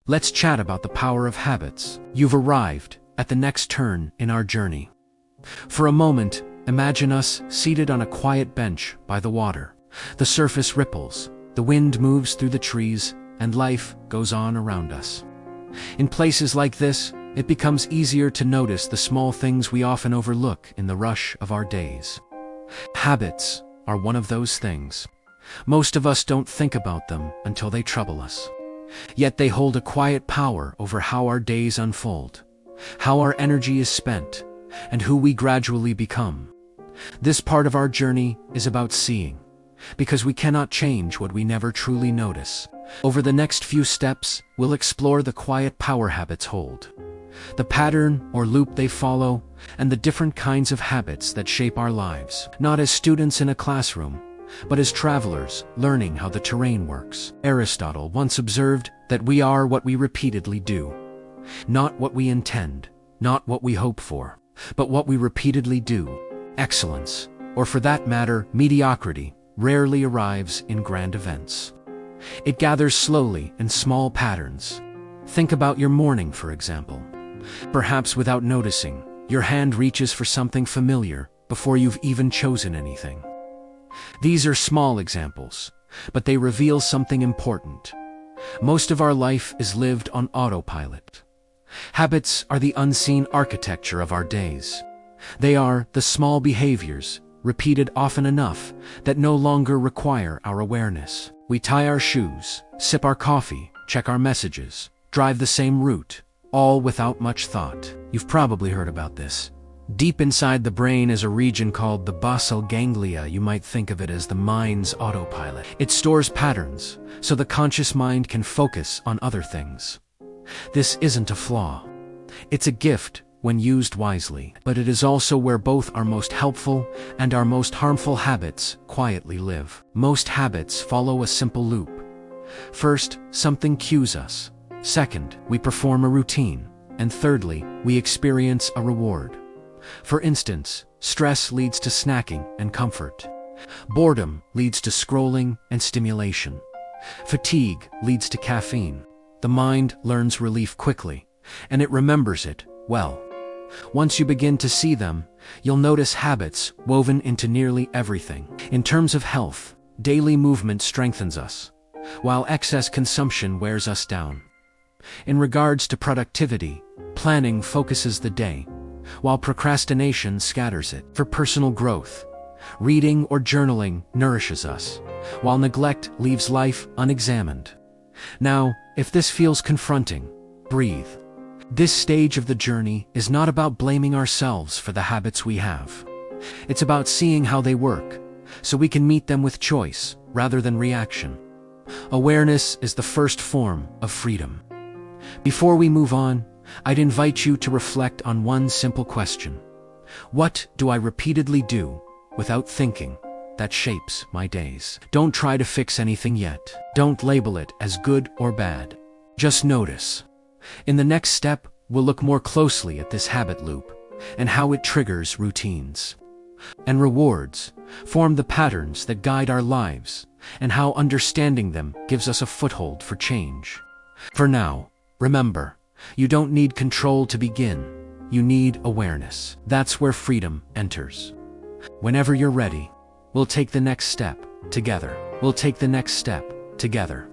Let's chat about the power of habits. You've arrived at the next turn in our journey. For a moment, imagine us seated on a quiet bench by the water. The surface ripples, the wind moves through the trees, and life goes on around us. In places like this, it becomes easier to notice the small things we often overlook in the rush of our days. Habits are one of those things. Most of us don't think about them until they trouble us. Yet they hold a quiet power over how our days unfold, how our energy is spent, and who we gradually become. This part of our journey is about seeing, because we cannot change what we never truly notice. Over the next few steps, we'll explore the quiet power habits hold, the pattern or loop they follow, and the different kinds of habits that shape our lives, not as students in a classroom, but as travelers learning how the terrain works. Aristotle once observed that we are what we repeatedly do, not what we intend, not what we hope for, but what we repeatedly do. Excellence, or for that matter, mediocrity, rarely arrives in grand events. It gathers slowly in small patterns. Think about your morning, for example. Perhaps without noticing, your hand reaches for something familiar before you've even chosen anything. These are small examples, but they reveal something important. Most of our life is lived on autopilot. Habits are the unseen architecture of our days. They are the small behaviors, repeated often enough, that no longer require our awareness. We tie our shoes, sip our coffee, check our messages, drive the same route, all without much thought. You've probably heard about this. Deep inside the brain is a region called the basal ganglia. You might think of it as the mind's autopilot. It stores patterns, so the conscious mind can focus on other things. This isn't a flaw. It's a gift when used wisely, but it is also where both our most helpful and our most harmful habits quietly live. Most habits follow a simple loop. First, something cues us. Second, we perform a routine. And thirdly, we experience a reward. For instance, stress leads to snacking and comfort. Boredom leads to scrolling and stimulation. Fatigue leads to caffeine. The mind learns relief quickly, and it remembers it well. Once you begin to see them, you'll notice habits woven into nearly everything. In terms of health, daily movement strengthens us, while excess consumption wears us down. In regards to productivity, planning focuses the day, while procrastination scatters it. For personal growth, reading or journaling nourishes us, while neglect leaves life unexamined. Now, if this feels confronting, breathe. This stage of the journey is not about blaming ourselves for the habits we have. It's about seeing how they work, so we can meet them with choice rather than reaction. Awareness is the first form of freedom. Before we move on, I'd invite you to reflect on one simple question. What do I repeatedly do, without thinking, that shapes my days? Don't try to fix anything yet. Don't label it as good or bad. Just notice. In the next step, we'll look more closely at this habit loop and how it triggers routines and rewards, form the patterns that guide our lives, and how understanding them gives us a foothold for change. For now, remember, you don't need control to begin. You need awareness. That's where freedom enters. Whenever you're ready, we'll take the next step together. We'll take the next step together.